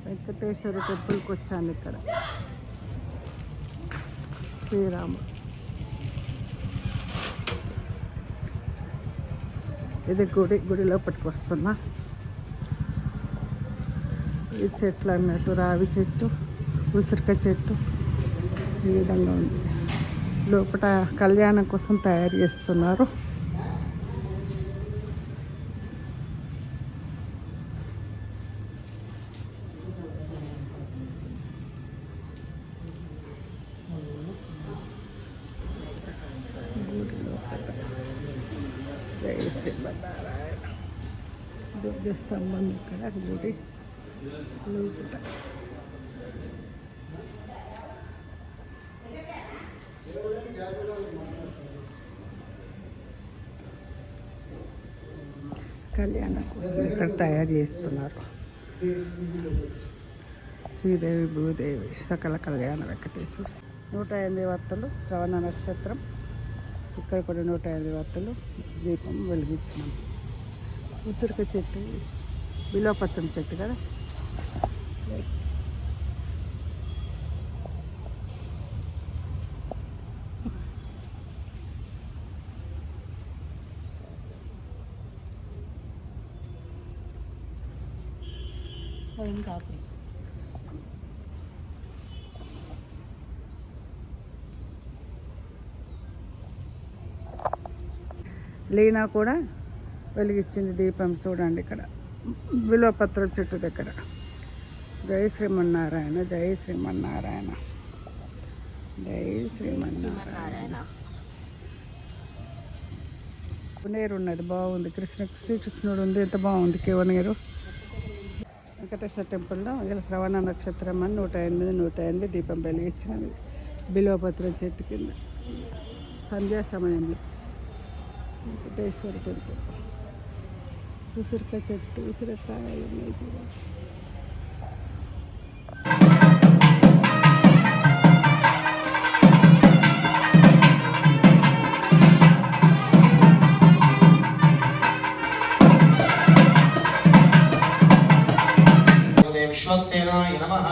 వెంకటేశ్వర టెంపుల్కి వచ్చాను. ఇక్కడ శ్రీరాముడు. ఇది గుడి లోపలికి వస్తున్నా. ఈ చెట్లు అన్నట్టు రావి చెట్టు, ఉసిరికాయ చెట్టు ఈ విధంగా ఉంది. లోపల కళ్యాణం కోసం తయారు చేస్తున్నారు. జై శ్రీమన్నారాయణ. ధ్వజస్తంభం ఇక్కడ గుడి లోపల. కళ్యాణం కోసం ఇక్కడ తయారు చేస్తున్నారు. శ్రీదేవి భూదేవి సకల కళ్యాణ వెంకటేశ్వర. 108 వత్తులు శ్రవణ నక్షత్రం. ఇక్కడ కూడా 108 వత్తులు దీపం వెలిగించినాం. ఉసిరికాయ చెట్టు, బిల్వపత్రం చెట్టు కదా. కాఫీ లీనా కూడా వెలిగించింది దీపం. చూడండి ఇక్కడ బిల్వపత్రం చెట్టు దగ్గర. జై శ్రీమన్నారాయణ, జై శ్రీమన్నారాయణ, జై శ్రీమన్నారాయణ. నీరు ఉన్నది, బాగుంది. శ్రీకృష్ణుడు ఉంది, ఎంత బాగుంది కేవనీరు. వెంకటేశ్వర టెంపుల్లో ఇలా శ్రవణ నక్షత్రం అని 108 దీపం వెలిగించినది బిల్వపత్రం చెట్టు కింద సంధ్యా సమయంలో. వెంకటేశ్వర టెంపుల్. ఉసిరికాయ చెట్టు, ఉసిరికాయలు ఉన్నాయి చూడండి. విశ్వక్సేనాయ నమః.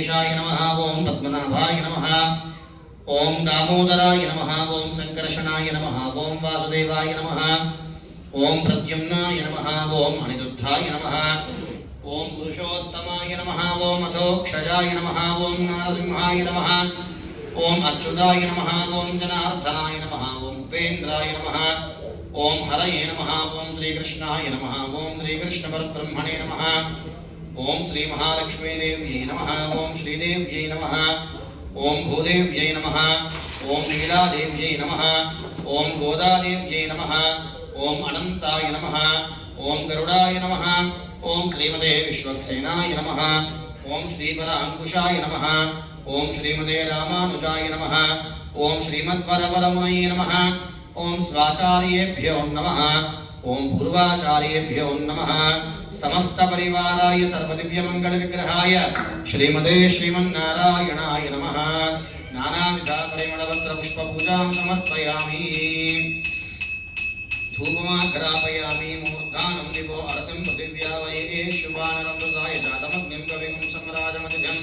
वेङ्कटेशाय नमः ओं पद्मनाभाय नमः ओं दामोदराय नमः ओं संकर्षणाय नमः ओं वासुदेवाय नमः ओं प्रद्युम्नाय नमः ओं अनिरुद्धाय नमः ओं पुरुषोत्तमाय नमः ओं अथोक्षजाय नमः ओं नारसिंहाय नमः ओं अच्युताय नमः ओं जनार्दनाय नमः ओं उपेन्द्राय नमः ओं हरये नमः ओं श्रीकृष्णाय नमः ओं श्रीकृष्णपरब्रह्मणे नमः ओं श्रीमहालक्ष्मीदेव्यै नमः ओं श्रीदेव्यै नमः ओं भूदेव्यै नमः ओं लीलादेव्यै नमः ओं गोदादेव्यै नमः ओं अनन्ताय नमः ओं गरुडाय नमः ओं श्रीमते विश्वक्सेनाय नमः ओं श्रीपराङ्कुशाय नमः ओं श्रीमते रामानुजाय नमः ओं श्रीमद्वरवरमुनये नमः ओं स्वाचार्येभ्यो नमः ओं पूर्वाचार्येभ्यो नमः समस्त परिवाराय सर्वदिव्यमंगल विग्रहाय श्रीमते श्रीमन्नारायणाय नमः नानाविध परिमलपत्र पुष्प पूजां समर्पयामि धूपमाघ्रापयामि मूर्धानं विभो अर्धं पृथिव्या वये शुभानरमृताय जातमग्निं कविं सम्राजमतिभ्यं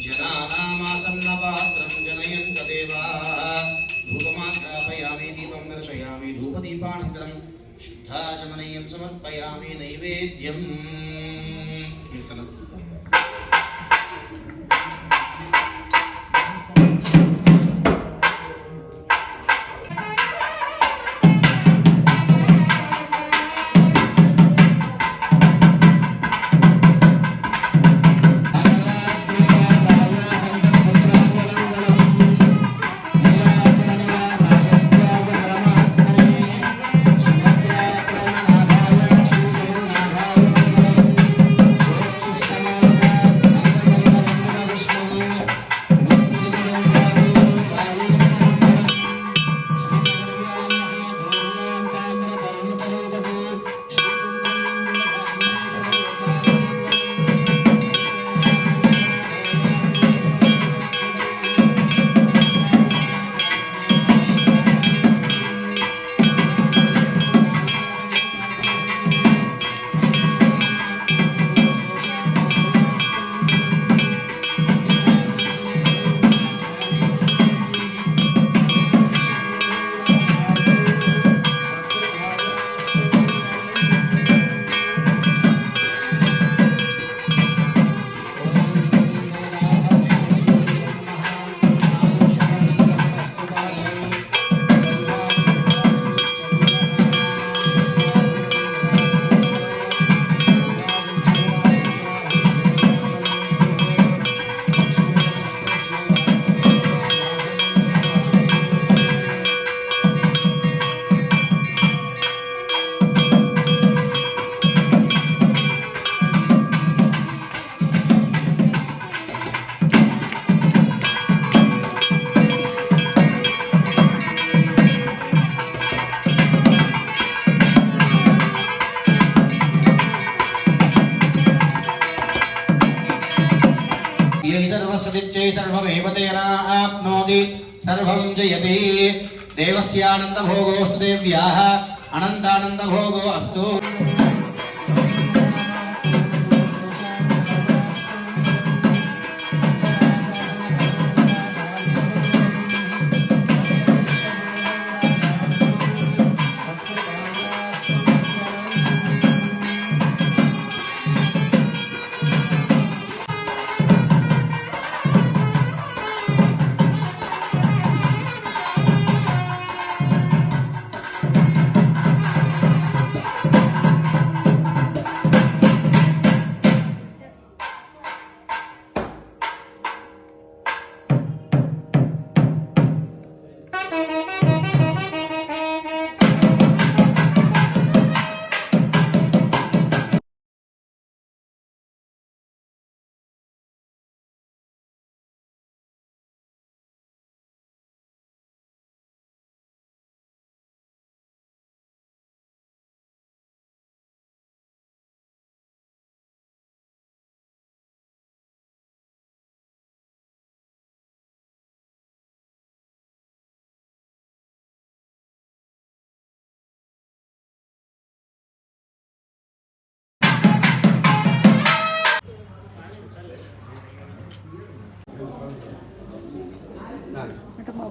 जनानामासन्नपात्रं जनयन्त देवाः धूपमाघ्रापयामि दीपं दर्शयामि धूपदीपानन्तरं शुद्धाचमनीयं समर्पयामि नैवेद्यं कीर्तनं सर्वस्वदित्यै सर्वमेव तेन आप्नोति सर्वं जयति देवस्यानन्दभोगोऽस्तु देव्याः अनन्तानन्दभोगो अस्तु అంటే మా